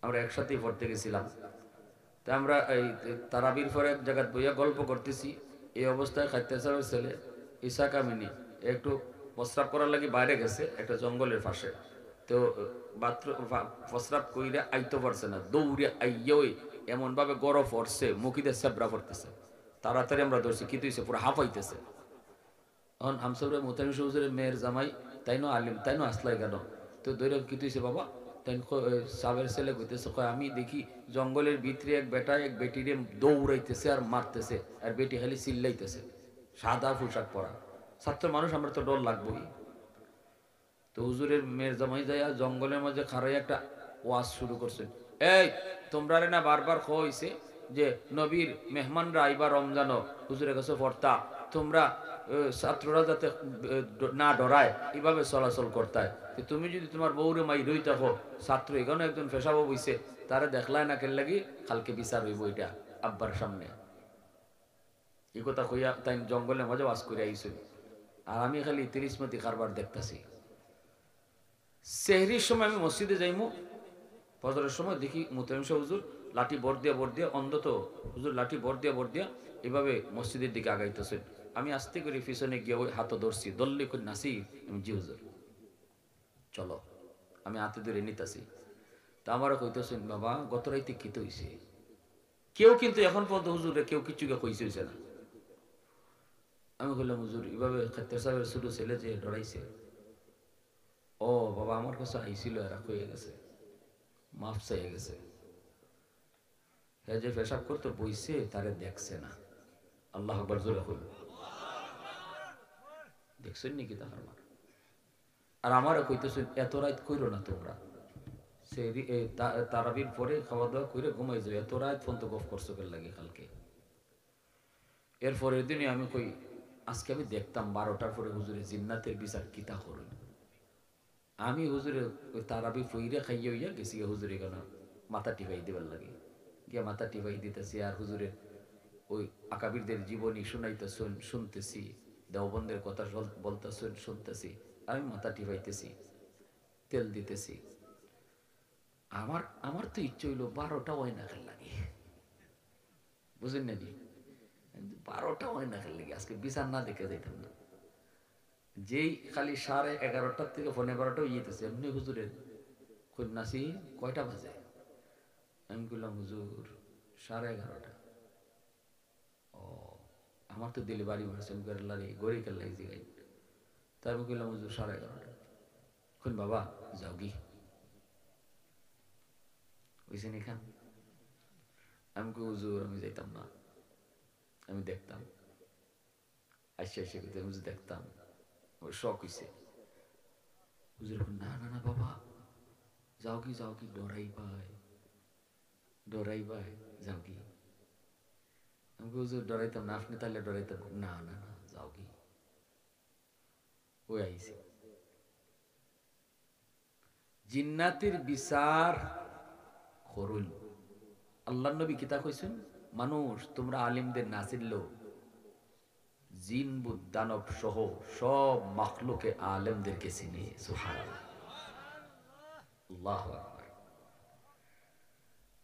আমরা একসাথেই পড়তে গেছিলাম। তা আমরা এই তারাবির পরে এক জায়গায় বইয়া গল্প করতেছি, এই অবস্থায় খাইতে সাহেবের ছেলে ঈসা কামিনী একটু প্রস্রাব করার লাগি বাইরে গেছে একটা জঙ্গলের পাশে। তো বাথরুম প্রস্রাব কইরে আইতে পারছে না, দৌড়ে আইয়ই এমন ভাবে গরম পড়ছে, মুখিতে সেবরা পড়তেছে। তাড়াতাড়ি আমরা ধরছি, কি তুইছে, পুরো হাঁপাইতেছে। এখন আমসরে মোতামিম হুজুরের মেয়ের জামাই, তাই নো আলিম, তাই নো আসলাই কেন? তো ধরে কি তুইছে বাবা? তাই সাবের ছেলে কইতেছে, কয় আমি দেখি জঙ্গলের ভিতরে এক বেটা এক বেটিরে দৌড়াইতেছে আর মারতেছে, আর বেটি খালি চিল্লাইতেছে, সাদা পোশাক পরা। ছাত্র মানুষ, আমরা তো ডর লাগবোই। তো হুজুরের মেয়ের জামাই যাইয়া জঙ্গলের মধ্যে খারাই একটা ওয়াজ শুরু করছে। এই তোমরা না বারবার হইছে যে নবীর মেহমানরা আইবা রমজানো হুজুরের কাছে পড়তা, তোমরা ছাত্ররা যাতে না ডরায় এইভাবে চলাচল করতায়। তুমি যদি তোমার বউরে মাই রই থাকো, ছাত্র এখানে একজন ফেসাবো বইছে, তারা দেখলায় না কেন লাগি কালকে বিচার হইব এটা আব্বার সামনে। এই কথা কইয়া তাই জঙ্গলের মাঝে ওয়াজ করে আইছিল। আর আমি খালি 30 মতি কারবার দেখতেছি। সেহরির সময় আমি মসজিদে যাইমু, ফজরের সময় দেখি মুতামিম সাহেব হুজুর লাঠি বর দিয়া অন্ধ তো হুজুর লাঠি বর দিয়া এভাবে মসজিদের দিকে আগাইতেছেন। আমি আস্তে করে পিছনে গিয়ে ওই হাতে ধরছি, দল্লি করে নাসি, আমি জি হুজুর চলো, আমি হাতে ধরে নিতেছি। তা আমারও কইতেছেন, বাবা গত রাইতে কি তো হইছে? কেউ কিন্তু এখন পর্যন্ত হুজুরে কেউ কিছু কইছে হইছে না। আমি বললাম, হুজুর এভাবে খাত্তার সাহেবের ছোট ছেলে যে ডরাইছে। ও বাবা আমার কাছে আইছিল, এরা কয়ে গেছে, মাফ চাইয়ে গেছে। হ্যাঁ, যে পেশাব করতে বইছে তারে দেখছে না। আল্লাহ আকবার জোরে হইল। দেখছেন নাকি তাহার মার? আর আমারও কইতেছেন, এত রাত কইরো না তোমরা, সে তারাবির পরে খাওয়া দাওয়া করে ঘুমাই যাও, এত রাত ফোন তো গফ করছো কেন লাগে কালকে। এর পরের দিনে আমি কই, আজকে আমি দেখতাম 12টার পরে হুজুরে জিন্নাতের বিচার কিতা করুন। আমি হুজুরে ওই তারাবি ফইরে খাইয়ে হইয়া গেছি হুজুরে কেন মাথা টিপাই দেবার লাগে, গিয়ে মাথা টিপাই দিতেছি। আর হুজুরের ওই আকাবিরদের জীবনী শুনাইতেছেন, শুনতেছি, দেওবন্দের কথা বলতেছেন, শুনতেছি, আমি মাথা টিপাইতেছি, তেল দিতেছি। আমার তো ইচ্ছে হইলো 12টা হয় না খেল লাগে, বুঝেন নাকি? 12টা হয় না খেল লাগে, আজকে বিচার না দেখে যাইতাম না। যেই খালি 11:30 থেকে 11:15 ইয়েতেছে, এমনি হুজুরের নাসি কয়টা বাজে? আমি বললাম, হুজুর 11:30। ও আমার তো দিলে বাড়ি মারছেন গড়ি কেল্লাই জিগাই। তাই আমি বললাম, হুজুর 11:30। খুন বাবা যাও গি বুঝছেন এখান। আমি কই, হুজুর আমি যাইতাম না, আমি দেখতাম আসে হুজুর দেখতাম। ওই শখ হইছে। হুজুর না না না বাবা যাও কি ডরাই ভাই যাও কি। আমি হুজুর ডরাইতাম না, আপনি তাহলে ডরাইতাম না না না যাও কি। ওই আইছে জিন্নাতের বিচার করুন। আল্লাহ নবী কিতা কইছেন, মানুষ তোমরা আলিমদের না চিনলেও জিন বুত দানব সহ সব মাখলুকে আলেমদেরকে চিনে। সুবহানাল্লাহ, আল্লাহু আকবার।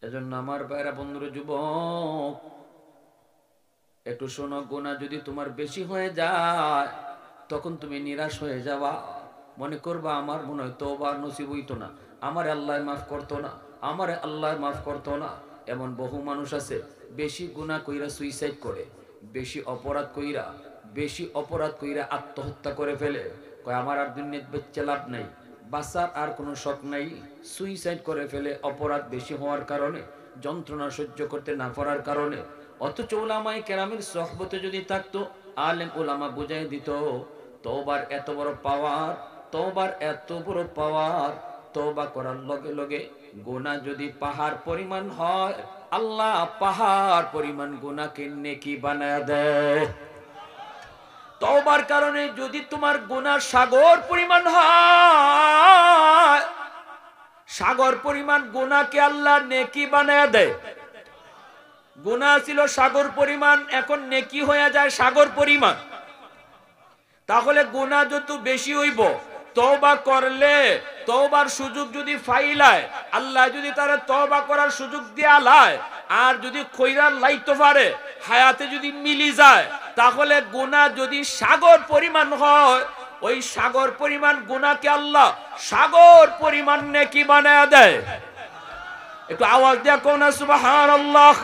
এজন্য আমার ভাইরা বন্ধুরা যুবক একটু শোনো, গুনাহ যদি তোমার বেশি হয়ে যায় তখন তুমি নিরাশ হয়ে যাবা, মনে করবা আমার মনে হয় তওবা নসিব হইতো না, আমার আল্লাহ মাফ করতো না, আমার আল্লাহ মাফ করতো না। এমন বহু মানুষ আছে বেশি গুনাহ কইরা সুইসাইড করে, বেশি অপরাধ কইরা আত্মহত্যা করে ফেলে। কয় আমার আর দুনিয়াতে বেঁচে লাভ নাই, বাঁচার আর কোনো শখ নাই, সুইসাইড করে ফেলে অপরাধ বেশি হওয়ার কারণে, যন্ত্রণা সহ্য করতে না পারার কারণে। অথচ উলামায়ে কেরামের সোহবতে যদি থাকতো, আলেম উলামা বুঝাই দিত তওবার এত বড় পাওয়ার, তওবা করার লগে লগে গুনাহ যদি পাহাড় পরিমাণ হয়, আল্লাহ পাহাড় পরিমাণ গুনাহকে নেকি বানায়া দেয়। তওবার কারণে যদি তোমার গুনাহ সাগর পরিমাণ হয়, সাগর পরিমাণ গুনাহকে আল্লাহ নেকি বানায়া দেয়। গুনাহ ছিল সাগর পরিমাণ, এখন নেকি হয়ে যায় সাগর পরিমাণ। তাহলে গুনাহ যত বেশি হইব, তওবা করলে তওবার সুযোগ যদি ফাইলায়, আল্লাহ যদি তার তওবা করার সুযোগ দিয়া লায়, আর যদি কইরার লাইতে পারে, হায়াতে যদি মিলি যায়, তাহলে গুনাহ যদি সাগর পরিমাণ হয়, ওই সাগর পরিমাণ গুনাহকে আল্লাহ সাগর পরিমাণ নেকি বানায়া দেয়। একটু আওয়াজ দিয়া কোন না সুবহানাল্লাহ।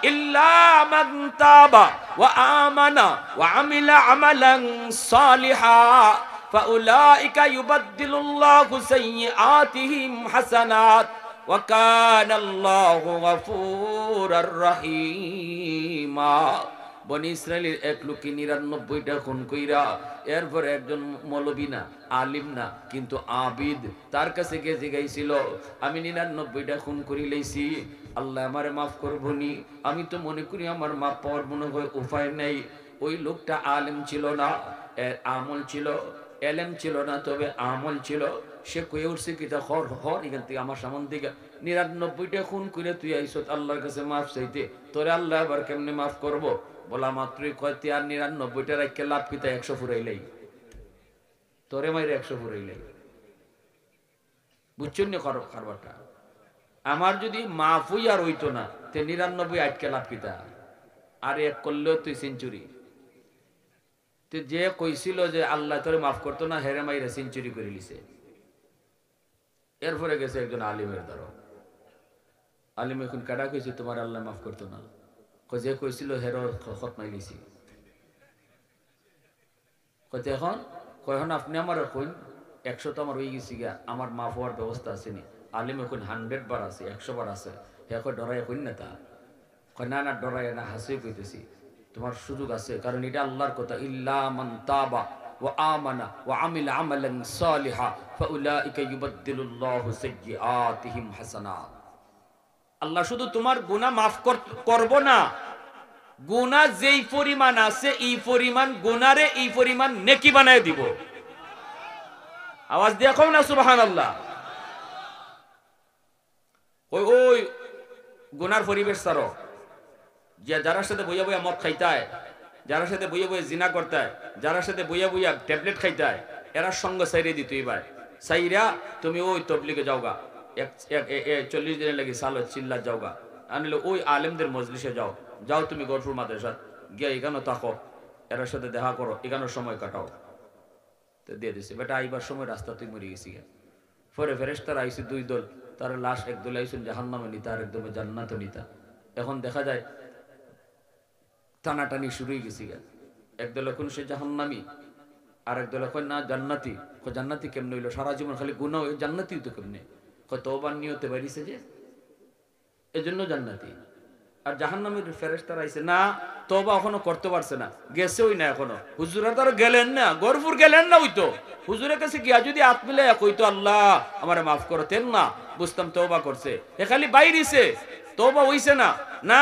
ইল্লা মান তাবা ওয়া আমানা ওয়া আমিলা আমালান সালিহা ফাউলাইকা ইউবাদদিলুল্লাহু সাইয়্যাতিহিম হাসানাত ওয়া কানাল্লাহু গফুরুর রহিমা। বনি ইসরাইলের এক লোককে ৯৯টা খুন কইরা, এরপরে একজন মৌলবী না, আলিম না, কিন্তু আবিদ, তার কাছে গিয়ে জিগাইছিল, আমি ৯৯টা খুন করি লইছি, আল্লাহ আমারে মাফ করবনি? আমি তো মনে করি আমার মাফ পাওয়ার মনে হয় উপায় নেই। ওই লোকটা আলেম ছিল না, আমল ছিল, এলেম ছিল না, তবে আমল ছিল। সে কয়ে উঠছে কি তা হর হর এখান থেকে আমার সামন থেকে ৯৯টা খুন করে তুই আইসত আল্লাহর কাছে মাফ চাইতে, তোরে আল্লাহ আবার কেমনে মাফ করবো? বলা মাত্রই কয় তুই আর ৯৯টা রাখকে লাভ কিতা ১০০ ফুরাইলাই, তোরে মাইরে ১০০ ফুরাইলাই। বুঝছেন না খারবারটা? আমার যদি মাফ হই আর হইতো না, তে ৯৯ আটকে লাভ কিতা? আর এক করলেও তুই সেঞ্চুরি। যে কইছিল যে আল্লাহ তোরে মাফ করতো না, হেরে মাইরে সেঞ্চুরি করে লিছে। এরপরে গেছে একজন আলিমের দ্বারা। আলিম এখন কাটা কইছে তোমার আল্লাহ মাফ করতো না? যে কইছিল হেরো খতমাই লিছি। কইতে এখন কখন আপনি আমার কইন ১০০ তো আমার হয়ে গেছি গা, আমার মাফ হওয়ার ব্যবস্থা আছে নি? আলিম এখন 100 বার আছে, ১০০ বার আছে। হে কই ডরাই কইন না তা? কয় না না ডরাই না, হাসি কইতেছি, তোমার সুযোগ আছে, কারণ এটা আল্লাহর কথা। ইল্লা মান তাবা ওয়া আমানা ওয়া আমিলা আমালান সালিহা ফাউলাইকা ইউবাদদিলুল্লাহু সাইয়্যাতিহিম হাসানাত। আল্লাহ শুধু তোমার গুনাহ মাফ করব না, গুনাহ যেই পরিমাণ আছে এই পরিমাণ গুনারে এই পরিমাণ নেকি বানায় দিব। আওয়াজ দিয়ে কও না সুবহানাল্লাহ। ওই গুনার পরিবেশ ছাড়ো, যে যারা সাথে বইয়া বইয়া মদ খাইতায়, যারা সাথে বইয়া বইয়া জিনা করতায়, যারা সাথে বইয়া বইয়া ট্যাবলেট খাইতায়, এরা সঙ্গ সাইরে দিত। এবার সাইরা তুমি ওই তবলিগে যাওগা, 40 দিনের লাগি সালো চিল্লা যাওগা, আনলে ওই আলেমদের মজলিসে যাও, যাও তুমি গরফুর মাদ্রাসা গিয়া এখানে থাকো, এর সাথে দেখা করো, এখানে সময় কাটাও। তো দিয়ে দিছে বেটা আইবার সময় রাস্তা তুই মরে গেছি। পরে ফেরেশতারা আইছে 2 দল, তার লাশ এক দল আইসুন জাহান্নামে নিতা, আর একদমে জান্নাতে নিতা। এখন দেখা যায় টানাটানি শুরু হয়ে গেছি। একদল এখন সে জাহান্নামী, আর একদল এখন না জান্নাতি। জান্নাতি কেমনে হইলো? সারা জীবন খালি গুনাহ, জান্নাতি তো কেমনে? তওবার নিয়তে বাড়িছে যে এজন্য জান্নাতি। আর জাহান্নামের ফেরেশতারা আইছে না, তওবা এখনো করতে পারছে না, গেছেই না এখনো। হুজুরা তার গেলেন না, গরফুর গেলেন না, হইতো হুজুরের কাছে গিয়া যদি হাত মিলে কইতো আল্লাহ আমারে মাফ করতেন না, বুঝতাম তওবা করছে। এ খালি বাইরিছে, তওবা হইছে না। না,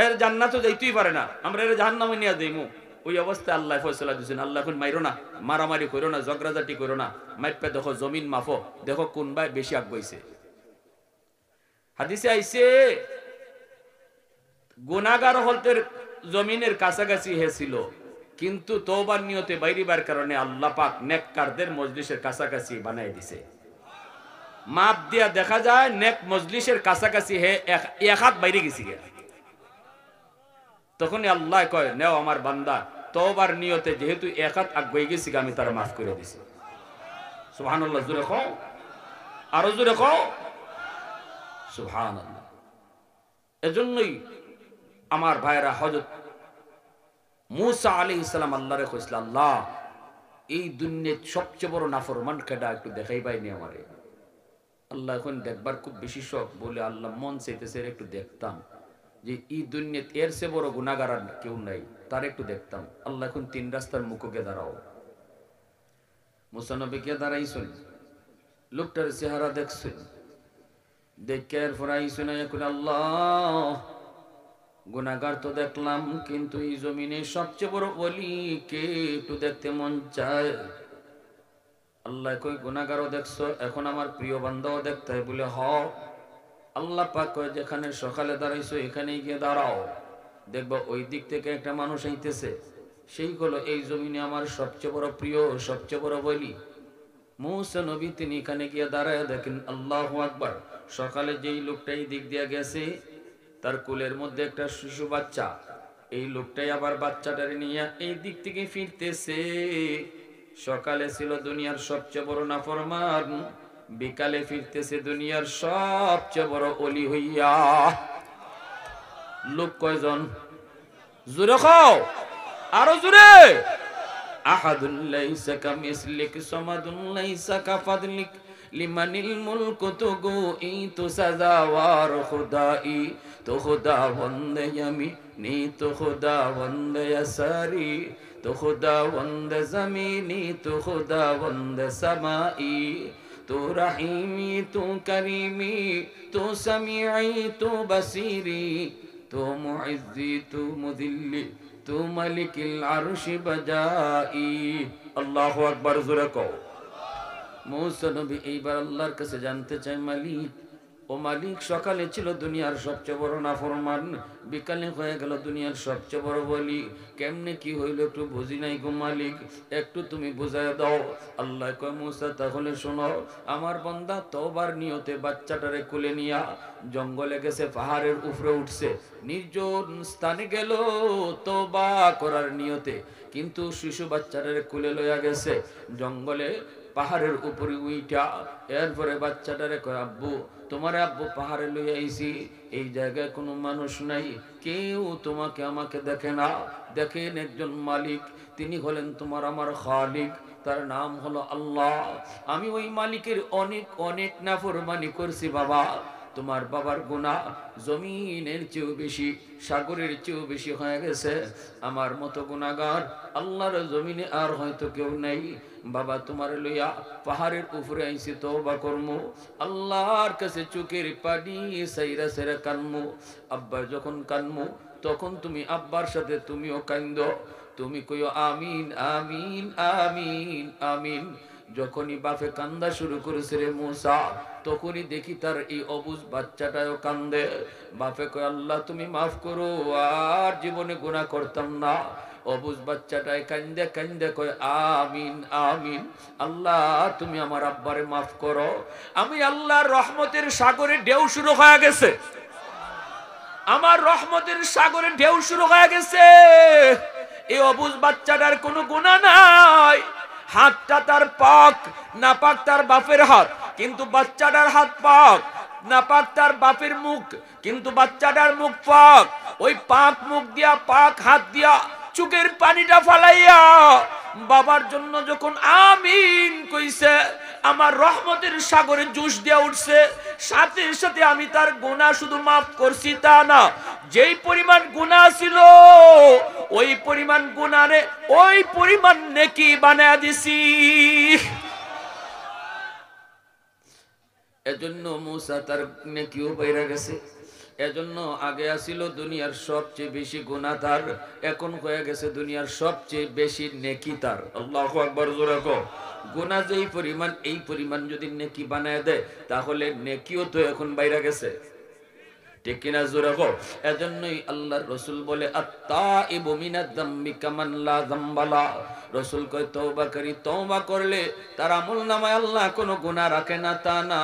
এর জান্নাতও যাইতেই পারে না, আমরা এর জাহান্নামে নিয়ে যাইমু। ওই অবস্থায় আল্লাহ ফয়সালা দিয়েছেন, আল্লাহ এখন মাইরো না, মারামারি করো না, ঝগড়াঝাটি করো না, মাইপে দেখো জমিন মাফো, দেখো কোন ভাই বেশি আগাইছে। হাদিসে আইছে গুনাহগার হলতে জমিনের কাছাকাছি হয়েছিল, কিন্তু তওবার নিয়তে বাইরিবার কারণে আল্লাহ পাক নেককারদের মজলিসের কাছাকাছি বানাই দিছে। মাপ দিয়া দেখা যায় নেক মজলিসের কাছাকাছি হে এক হাত বাইরে গেছি। তখনই আল্লাহ কয়, নেও আমার বান্দা, তওবার নিয়তে যেহেতু এক হাত আগাই গেছি, আমি তারা মাফ করে দিছি। সুবহানাল্লাহ, জোরে কও, আরো জোরে কও সুবহানাল্লাহ। এজন্যই আমার ভাইরা, হযরত মূসা আলাইহিস সালাম আল্লাহরে কইছিল, আল্লাহ এই দুনিয়ার সবচেয়ে বড় নাফরমান কেডা, একটু দেখাই পাইনি আমারে। আল্লাহ এখন দেখবার খুব বেশি শখ, বলে আল্লাহ মন চাইতেছে একটু দেখতাম যে এই দুনিয়াতে এর চেয়ে বড় গুনাহগার আর কেউ নাই, তার একটু দেখতাম। আল্লাহ এখন 3 রাস্তার মুখে দাঁড়াও। মূসা নবীকে দাঁড়াইছেন, লোকটার চেহারা দেখছেন, দেখে এরপর আইছেন, এখন আল্লাহ গুনাহগার তো দেখলাম, কিন্তু এই জমিনে সবচেয়ে বড় ওলি কে একটু দেখতে মন চায়। আল্লাহ কই গুনাহগারও দেখছো, এখন আমার প্রিয় বান্দাও দেখতে হয়? বলে হ। আল্লাহ পাক কয়, যেখানে সকালে দাঁড়াইছো এখানেই গিয়ে দাঁড়াও, দেখবো ওই দিক থেকে একটা মানুষ আইতেছে, সেই হলো এই জমিনে আমার সবচেয়ে বড় প্রিয়, সবচেয়ে বড় ওলি। মুসা নবী তিনি এখানে গিয়ে দাঁড়ায় দেখেন আল্লাহু আকবার, সকালে যেই লোকটাই দিক দিয়ে গেছে তার কোলের মধ্যে একটা শিশু বাচ্চা, এই লোকটাই আবার বাচ্চাটারে নিয়ে এই দিক থেকে ফিরতেছে। সকালে ছিল দুনিয়ার সবচেয়ে বড় নাফরমান, বিকালে ফিরতেছে দুনিয়ার সবচেয়ে বড় অলি হইয়া। লোক কয়জন? জোরে খাও, আরো জোরে। আহাদুল লাইসা কামিসলিক সামাদুল লাইসা কাফাদলিক লিমানিল মুলকু তুগু ই তু সাজাওয়ার খুদাই তো খুদা বন্দে আমি নি তো খুদা বন্দে সারি তো খুদা বন্দে জমিনি তো খুদা বন্দে সামাই তো রহিমি তো করিমি তো সামিঈ তো বসিরি তো মুইজ্জি তো মুদিল্লি তু মালিকিল আরশি বাজাই। আল্লাহু আকবার, জোরে কও। মুসা নবী এইবার আল্লাহর কাছে জানতে চায়, মালিক ও মালিক, সকালে ছিল দুনিয়ার সবচেয়ে বড় নাফরমান, বিকালে হয়ে গেল দুনিয়ার সবচেয়ে বড় বলি, কেমনে কি হইল একটু বুঝি নাই গো মালিক, একটু তুমি বুঝায় দাও। আল্লাহ কয়, মুসা তাহলে শোনো, আমার বান্দা তওবার নিয়তে বাচ্চাটারে কোলে নিয়া জঙ্গলে গেছে, পাহাড়ের উপরে উঠছে, নির্জন স্থানে গেল তওবা করার নিয়তে, কিন্তু শিশু বাচ্চাটারে কোলে লইয়া গেছে জঙ্গলে পাহাড়ের উপরে উইটা। এরপরে বাচ্চাটারে কয়, আব্বু তোমার আব্বু পাহাড়ে লইয়া আইছি, এই জায়গায় কোনো মানুষ নাই, কেউ তোমাকে আমাকে দেখে না, দেখেন একজন মালিক, তিনি হলেন তোমার আমার খালিক, তার নাম হলো আল্লাহ। আমি ওই মালিকের অনেক অনেক নাফরমানি করছি বাবা, তোমার বাবার গুনাহ জমিনের চেয়েও বেশি, সাগরের চেয়েও বেশি হয়ে গেছে, আমার মতো গুনাহগার আল্লাহর জমিনে আর হয়তো কেউ নাই। বাবা তোমার লইয়া পাহাড়ের উপরে আইছি তওবা করমু, আল্লাহর কাছে চোখের পানি সাইরা সাইরা কানমু। আব্বা যখন কানমু তখন তুমি আব্বার সাথে তুমিও কান্দো, তুমি কইও আমিন আমিন আমিন আমিন। যখনই বাপে কান্দা শুরু করেছে রে মুসা, তখনই দেখি তার এই অবুঝ বাচ্চাটাও কান্দে। বাপে কয়, আল্লাহ তুমি মাফ করো, আর জীবনে গুনাহ করতাম না। অবুঝ বাচ্চাটায় কান্দে কান্দে কয় আমিন আমিন, আল্লাহ তুমি আমার আব্বারে মাফ করো। আমি আল্লাহর রহমতের সাগরে ঢেউ শুরু হয়ে গেছে, আমার রহমতের সাগরে ঢেউ শুরু হয়ে গেছে। এই অবুঝ বাচ্চাটার কোনো গুনাহ নাই, হাতটা তার পাক, না পাক তার বাপের হাত, কিন্তু বাচ্চাটার হাত পাক, না পাক তার বাপের মুখ, কিন্তু বাচ্চাটার মুখ পাক। ওই পাক মুখ দিয়া পাক হাত দিয়া চোখের পানিটা ফালাইয়া বাবার জন্য যখন আমিন কইছে, আমার রহমতের সাগরে জুস দিয়া উঠছে। সাথে সাথে আমি তার গুনাহ শুধু মাফ করছি তা না, যেই পরিমাণ গুনাহ ছিল ওই পরিমাণ গুনারে ওই পরিমাণ নেকি বানায়া দিছি। এজন্য মুসা তার নেকিও বাইরা গেছে। এজন্য আগে আসিল দুনিয়ার সবচেয়ে বেশি গুনাহ তার, এখন হয়ে গেছে দুনিয়ার সবচেয়ে বেশি নেকি তার। আল্লাহু আকবার, জোরে কও। গুনাহ যেই পরিমাণ, এই পরিমাণ যদি নেকি বানায় দেয় তাহলে নেকিও তো এখন বাইরা গেছে, ঠিক কিনা জোরে কও। এজন্যই আল্লাহর রাসূল বলে আত-তাইবু মিনাদ যামবি কামান লা যামবালা। রাসূল কয় তওবাকারী তওবা করলে তার আমলনামায় আল্লাহ কোনো গুনাহ রাখে না তা না,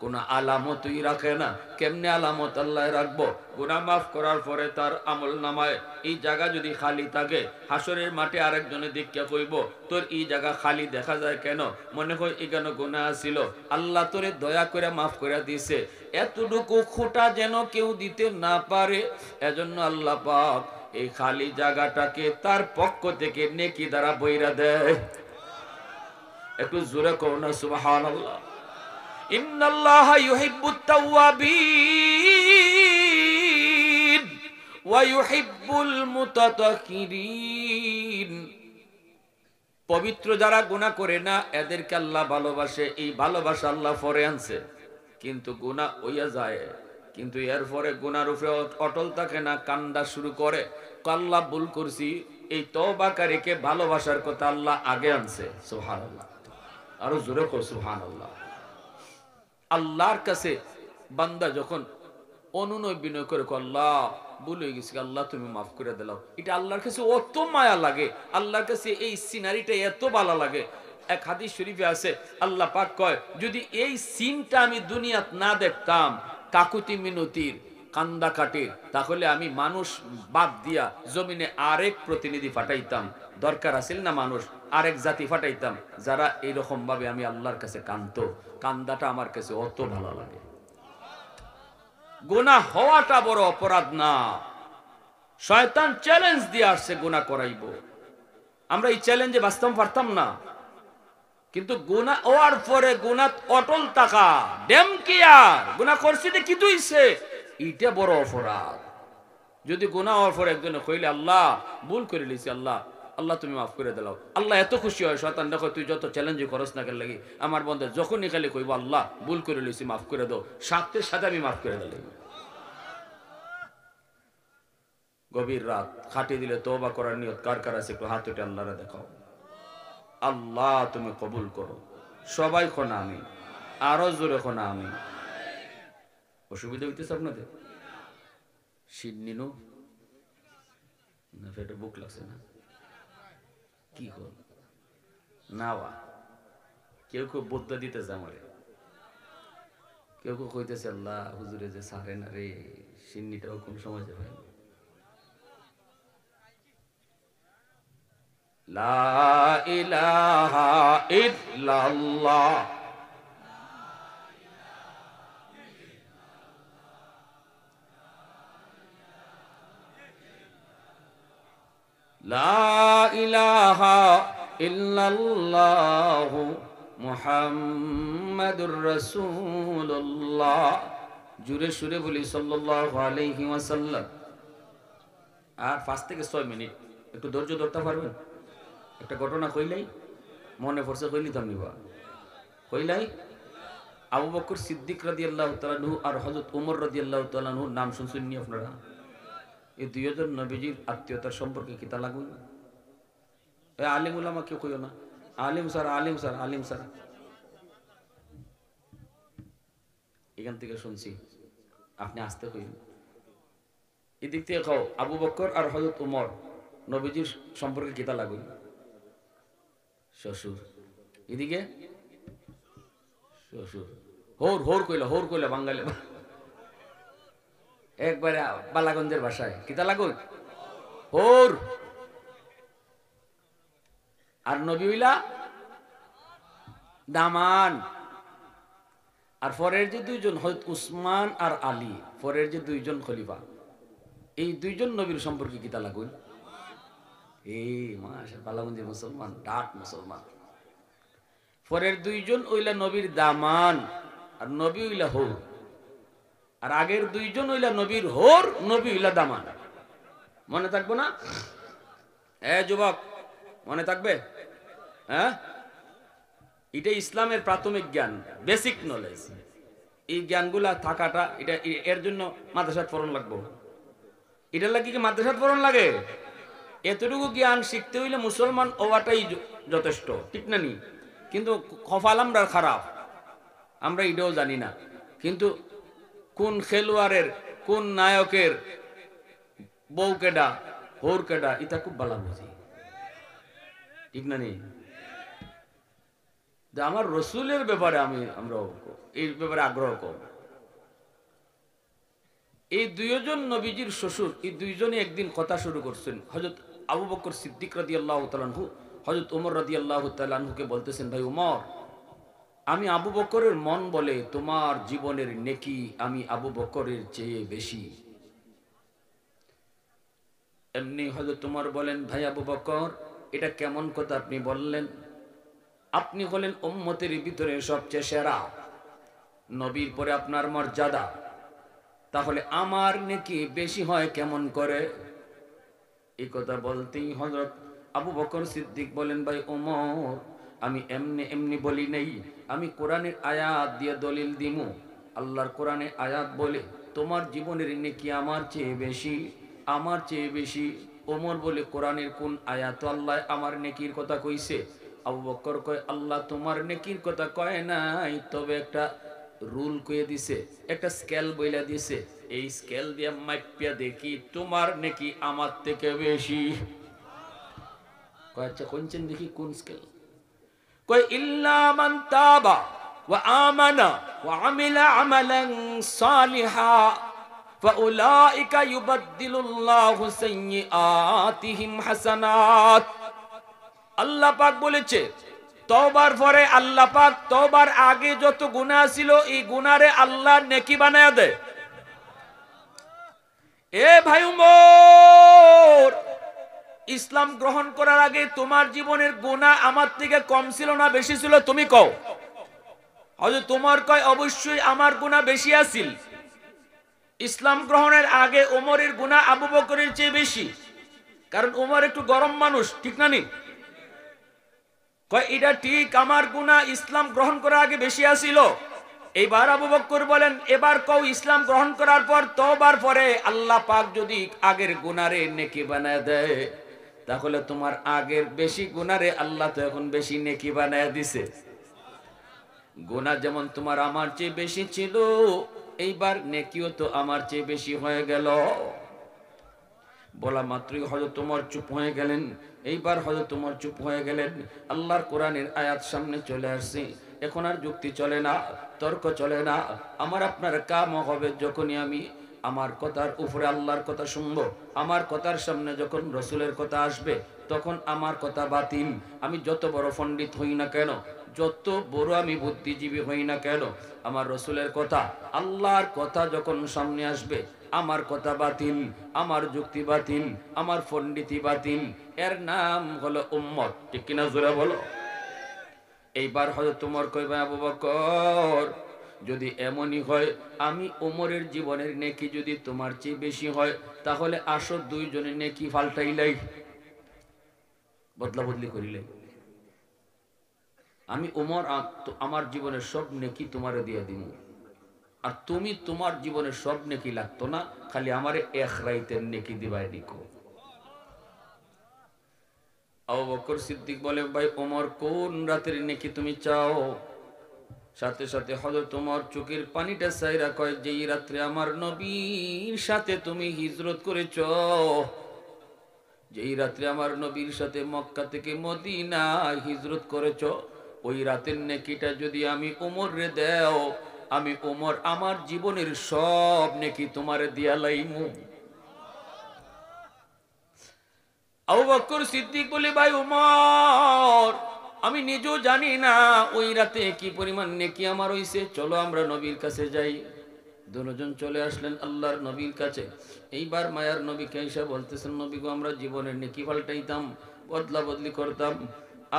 কোন আলামতই রাখে না। কেমনে আলামত আল্লাহ রাখবো? গুনাহ মাফ করার পরে তার আমলনামায় এই জায়গা যদি খালি থাকে, হাসরের মাঠে আরেকজনে দেখিয়া কইব তোর এই জায়গা খালি দেখা যায় কেন? মনে হয় এখানে গুনাহ ছিল, আল্লাহ তোরে দয়া করে মাফ করে দিছে, এতটুকু খোঁটা যেন কেউ দিতে না পারে। এজন্য আল্লাহ পাক এই খালি জায়গাটাকে তার পক্ষ থেকে নেকি দ্বারা বইরা দেয়। একটু জোরে কও না সুবহানাল্লাহ। ইন্নাল্লাহা ইউহিব্বুত তাওয়াবিন ওয়া ইউহিব্বুল মুতাতাহহিরিন। পবিত্র যারা গুনাহ করে না এদেরকে আল্লাহ ভালোবাসে, এই ভালোবাসা আল্লাহ পরে আনছে। কিন্তু গুনাহ হইয়া যায়, কিন্তু এরপরে গুনার উপরে অটল থাকে না, কান্না শুরু করে, আল্লাহ ভুল করছি। এই তওবাকারীকে ভালোবাসার কথা আল্লাহ আগে আনছে। সুবহানাল্লাহ, আরো জোরে কও সুবহানাল্লাহ। আল্লাহর কাছে বান্দা যখন অনুনয় বিনয় করে, আল্লাহ ভুল হয়ে গেছে, আল্লাহ তুমি মাফ করে দিলাও, এটা আল্লাহর কাছে অত মায়া লাগে, আল্লাহর কাছে এই সিনারিটা এত ভালো লাগে। এক হাদিস শরীফে আছে আল্লাহ পাক কয় যদি এই সিনটা আমি দুনিয়াত না দেখতাম কাকুতি মিনতির কান্দা কাটির, তাহলে আমি মানুষ বাদ দিয়া জমিনে আরেক প্রতিনিধি পাঠাইতাম, দরকার আছিল না মানুষ আরেক জাতি পাঠাইতাম যারা এইরকম ভাবে আমি আল্লাহর কাছে কাঁদতো। কান্দাটা আমার কাছে অত ভালো লাগে। গুনাহ হওয়াটা বড় অপরাধ না, শয়তান চ্যালেঞ্জ দিয়ে আসছে গুনাহ করাইবো। আমরা এই চ্যালেঞ্জে বাঁচতাম পারতাম না, কিন্তু গুনাহ হওয়ার পরে গুনাহ অটল থাকা ডেম কেয়ার গুনাহ করছি কি তুইছে এটা বড় অপরাধ। যদি গুনাহ হওয়ার পরে একজনে কইলে আল্লাহ ভুল করে লিছি, আল্লাহ আল্লাহ তুমি মাফ করে দিলাও, আল্লাহ এত খুশি হয় শয়তান দেখো তুই যত চ্যালেঞ্জ করস না কেন লাগি আমার বন্ধু যখনই খালি কইব আল্লাহ ভুল করে লিছি মাফ করে দাও, সাথে সাথে আমি মাফ করে দিলাম। গভীর রাত খাটিয়ে দিলে তওবা করার নিয়ত কার কার আছে একটু হাত উঠে আল্লাহরে দেখাও। আল্লাহ তুমি কবুল করো। সবাই খোনা আমি, আরো জোরে খোনা আমি। অসুবিধা হইতেছে আপনাদের? শিরনিনু না পেটে বুক লাগছে না কি কর নাওয়া? কেউ কেউ বদলা দিতেছে আমারে, কেউ কেউ কইতেছে আল্লাহ হুজুরে যে সারে না রে শিরনিটাও কোন সময় যাবে। লা ইলাহা ইল্লাল্লাহ লা ইলাহা ইল্লাল্লাহ মুহাম্মাদুর রাসূলুল্লাহ। জুরে সুরে বলি সাল্লাল্লাহু আলাইহি ওয়াসাল্লাম। আর 5 থেকে 6 মিনিট একটু ধৈর্য ধরতে পারবেন? একটা ঘটনা কইলাই মনে পড়ছে, কইলি তো নিবা কইলাই। আবু বকর সিদ্দিক রাদিয়াল্লাহু তাআলা আনহু আর হযরত ওমর রাদিয়াল্লাহু তাআলা আনহুর নাম শুনছেন নি আপনারা? এই দুইজন নবীজির আত্মীয়তার সম্পর্কে কিতা লাগুন? এ আলিম উলামা কেউ কইও না, আলিম স্যার আলিম স্যার আলিম স্যার। এখান থেকে শুনছি, আপনি আসতে কইন। এদিক থেকে খাও আবু বকর আর হযরত ওমর নবীজির সম্পর্কে কিতা লাগুন? শ্বশুর। এদিকে শ্বশুর। হোর হোর কইলা বাঙালি একবারে বালাগঞ্জের ভাষায় কিতা লাগুন? হোর। আর নবী হইলা দামান। আর পরের যে দুইজন হযরত উসমান আর আলী, পরের যে দুইজন খলিফা, এই দুইজন নবীর সম্পর্কে কিতা লাগুন? এই মাশাআল্লাহ বালাগঞ্জের মুসলমান ডাক মুসলমান। পরের দুইজন ওইলা নবীর দামান আর নবী হইলা হোর, আর আগের দুইজন হইলা নবীর হোর, নবী হইলা দামান। মনে থাকবো না? যুবক মনে থাকবে? হ্যাঁ, এটা ইসলামের প্রাথমিক জ্ঞান, বেসিক নলেজ। এই জ্ঞানগুলা থাকাটা এটা এর জন্য মাদ্রাসাত পড়ন লাগবো। এটার লাগে কি মাদ্রাসাত পড়ন লাগে? এতটুকু জ্ঞান শিখতে হইলে মুসলমান হওয়াটাই যথেষ্ট, ঠিক না নি? কিন্তু কপাল আমরা খারাপ, আমরা এটাও জানি না। কিন্তু কোন খেলোয়াড়ের কোন নায়কের বউ কেডা হোর কেডা এটা খুব ভালো বুঝি, ঠিক না নি? আমার রসুলের ব্যাপারে আমরা এই ব্যাপারে আগ্রহ কম। এই দুইজন নবীজির শ্বশুর, এই দুইজনে একদিন কথা শুরু করছেন। হযরত আবু বকর সিদ্দিক রাদিয়াল্লাহু তাআলা আনহু হযরত ওমর রাদিয়াল্লাহু তাআলা আনহুকে বলতেছেন, ভাই ওমর, আমি আবু বকরের মন বলে তোমার জীবনের নেকি আমি আবু বকরের চেয়ে বেশি। এমনি হযরত ওমর বলেন, ভাই আবু বকর, এটা কেমন কথা আপনি বললেন? আপনি হলেন উম্মতের ভিতরে সবচেয়ে সেরা, নবীর পরে আপনার মর্যাদা, তাহলে আমার নেকি বেশি হয় কেমন করে? এই কথা বলতেই হযরত আবু বকর সিদ্দিক বলেন, ভাই ওমর, আমি এমনি এমনি বলি নাই, আমি কোরআনের আয়াত দিয়ে দলিল দিমু। আল্লাহর কোরআনে আয়াত বলে তোমার জীবনের নেকি আমার চেয়ে বেশি, আমার চেয়ে বেশি। ওমর বলে কোরআনের কোন আয়াত আল্লাহ আমার নেকির কথা কইছে? আবু বকর কয়, আল্লাহ তোমার নেকির কথা কয় নাই, তবে একটা রুল কয়ে দিছে, একটা স্কেল বইলা দিছে, এই স্কেল দিয়ে মাইপিয়া দেখি তোমার নেকি আমার থেকে বেশি। কয় আচ্ছা কোনছেন দেখি কোন স্কেল? কই ইল্লা মান তাবা ওয়া আমানা ওয়া আমিলা আমালান সালিহা ফাউলাইকা ইউবাদদিলুল্লাহু সাইয়্যাতিহিম হাসানাত। আল্লাহ পাক বলেছে তওবার পরে আল্লাহ পাক তওবার আগে যত গুনাহ ছিল এই গুনারে আল্লাহ নেকি বানায়া দেয়। এ ভাই উমর, ইসলাম গ্রহণ করার আগে তোমার জীবনের গুনাহ আমার থেকে কম ছিল না বেশি ছিল? তুমি কও। হযরত তোমার কয় অবশ্যই আমার গুনাহ বেশি আছিল। ইসলাম গ্রহণের আগে ওমরের গুনাহ আবু বকরের চেয়ে বেশি, কারণ ওমর একটু গরম মানুষ, ঠিক না নি? কয় এটা ঠিক, আমার গুনাহ ইসলাম গ্রহণ করার আগে বেশি আছিল। এইবার আবু বকর বলেন এবার কও ইসলাম গ্রহণ করার পর তওবার পরে আল্লাহ পাক যদি আগের গুনারে নেকি বানায় দেয়, তাহলে তোমার আগের বেশি গুনারে আল্লাহ তো এখন বেশি নেকি বানায় দিছে। গুনাহ যেমন তোমার আমার চেয়ে বেশি ছিল, এইবার নেকিও তো আমার চেয়ে বেশি হয়ে গেল। বলা মাত্রই হযরত ওমর চুপ হয়ে গেলেন। এইবার হযরত ওমর চুপ হয়ে গেলেন। আল্লাহর কোরআনের আয়াত সামনে চলে আসছে। এখন আর যুক্তি চলে না, তর্ক চলে না। আমার আপনার কাম হবে যখনই আমি আমার কথার উপরে আল্লাহর কথা শুনবো, আমার কথার সামনে যখন রসুলের কথা আসবে তখন আমার কথা বাতিল। আমি যত বড় পণ্ডিত হই না কেন, যত বড় আমি বুদ্ধিজীবী হই না কেন, আমার রসুলের কথা আল্লাহর কথা যখন সামনে আসবে আমার কথা বাতিল, আমার যুক্তি বাতিল, আমার পণ্ডিতি বাতিল। এর নাম হলো উম্মত, ঠিক কিনা জোরে বলো। এইবার হযরত ওমর কইবে আবু বকর যদি এমনই হয় আমি ওমরের জীবনের নেকি যদি তোমার চেয়ে বেশি হয়, তাহলে আসো দুইজনে নেকি ফাল্টাইলাই, বদলা বদলি করিলাই। আমি ওমর আমার জীবনের সব নেকি তোমারে দিয়ে দিব, আর তুমি তোমার জীবনের সব নেকি লাগতো না, খালি আমারে এক রাইতের নেকি দিবাই নিকো। আবু বকর সিদ্দিক বলে ভাই ওমর কোন রাতের নেকি তুমি চাও? সাথে সাথে হযরত ওমর চোখের পানিটা ছাইরা কয় যেই রাত্রে আমার নবীর সাথে তুমি হিজরত করেছো, যেই রাত্রে আমার নবীর সাথে মক্কা থেকে মদিনা হিজরত করেছো, ওই রাতের নেকিটা যদি আমি ওমর রে দেও, আমি ওমর আমার জীবনের সব নেকি তোমারে দিয়া লাইমু। আবু বকর সিদ্দিক বলে ভাই ওমর আমি নিজেও জানি না ওই রাতে কি পরিমাণ নেকি আমার হইছে, চলো আমরা নবীর কাছে যাই। দুজন চলে আসলেন আল্লাহর নবীর কাছে। এইবার মায়ার নবীকে এসে বলতেছেন নবী গো আমরা জীবনের নেকি পাল্টাইতাম, বদলা বদলি করতাম,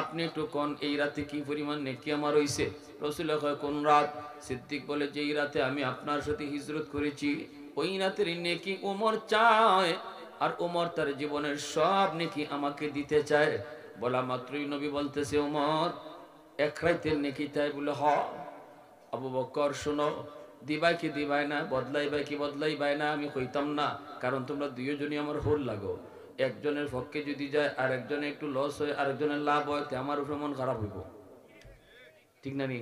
আপনি একটু কোন এই রাতে কি পরিমাণ নেকি আমার হইছে? রাসূল কয় কোন রাত? সিদ্দিক বলে যেই রাতে আমি আপনার সাথে হিজরত করেছি ওই রাতের নেকি ওমর চায়, আর ওমর তার জীবনের সব নেকি আমাকে দিতে চায়। বলা মাত্রই নবী বলতেছে ওমর এক রাতের নেকি তাই? বলে হ। আবু বকর শোনো, দিবাই কি দিবাই না, বদলাইবাই কি বদলাইবাই না আমি কইতাম না, কারণ তোমরা দুইজনই আমার হোল লাগো। একজনের পক্ষে যদি যায় আর একজনে একটু লস হয় আর একজনের লাভ হয়, তে আমার উপরে মন খারাপ হইব, ঠিক না নি?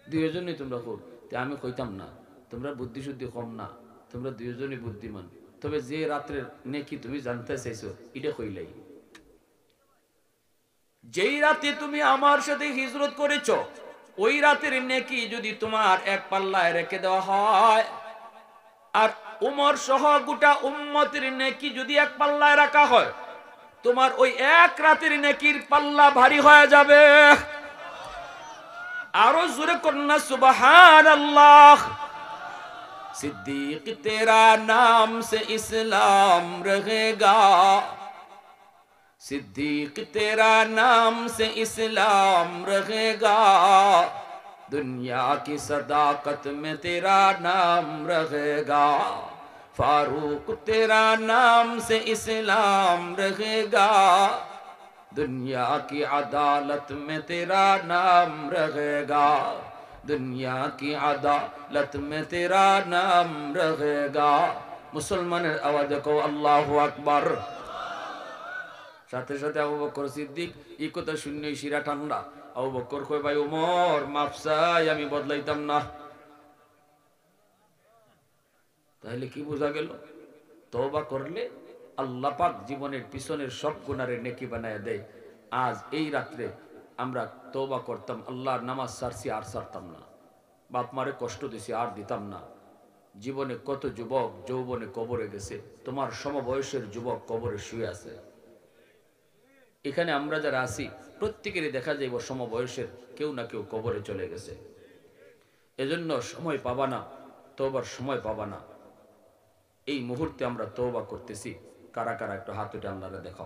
দুইজনই তোমরা হোল, তে আমি কইতাম না। তোমরা বুদ্ধি শুদ্ধি কম না, তোমরা দুইজনই বুদ্ধিমান। তবে যে রাত্রের নেকি তুমি জানতে চাইছো এটা কইলাই। যেই রাতে তুমি আমার সাথে হিজরত করেছো ওই রাতের নেকি যদি তোমার এক পাল্লায় রেখে দেওয়া হয়, আর উমর সহ গোটা উম্মতের নেকি যদি এক পাল্লায় রাখা হয়, তোমার ওই এক রাতের নেকির পাল্লা ভারী হয়ে যাবে। আরো জোরে কন্যা সুবহানাল্লাহ। सिद्दीक तेरा नाम से इस्लाम रहेगा, सिद्दीक तेरा नाम से इस्लाम रहेगा, दुनिया की सदाकत में तेरा नाम रहेगा, फारूक तेरा नाम से इस्लाम रहेगा, दुनिया की अदालत में तेरा नाम रहेगा, दुनिया की अदालत में तेरा नाम रहेगा। मुसलमाনের আওয়াজে কও আল্লাহু আকবার। সাথে সাথে আবু বকর সিদ্দিক এই কথা শুনে শিরা ঠান্ডা। আবু বকর কয় ভাই ওমর মাফ চাই, আমি বদলাইতাম না। তাহলে কি বোঝা গেল? তওবা করলে আল্লাহ পাক জীবনের পিছনের সব গুনাহের নেকি বানায় দেয়। আজ এই রাত্রে আমরা তওবা করতাম, আল্লাহর নামাজ সারছি আর সারতাম না, বাপ মারে কষ্ট দিছি আর দিতাম না। জীবনে কত যুবক যৌবনে কবরে গেছে, তোমার সমবয়সের যুবক কবরে শুয়ে আছে। এখানে আমরা যারা আছি প্রত্যেকেরই দেখা যাইব সমবয়সের কেউ না কেউ কবরে চলে গেছে। এজন্য সময় পাবা না, তওবার সময় পাবা না। এই মুহূর্তে আমরা তওবা করতেছি, কারা কারা একটু হাত উঠে আল্লাহরে দেখাও।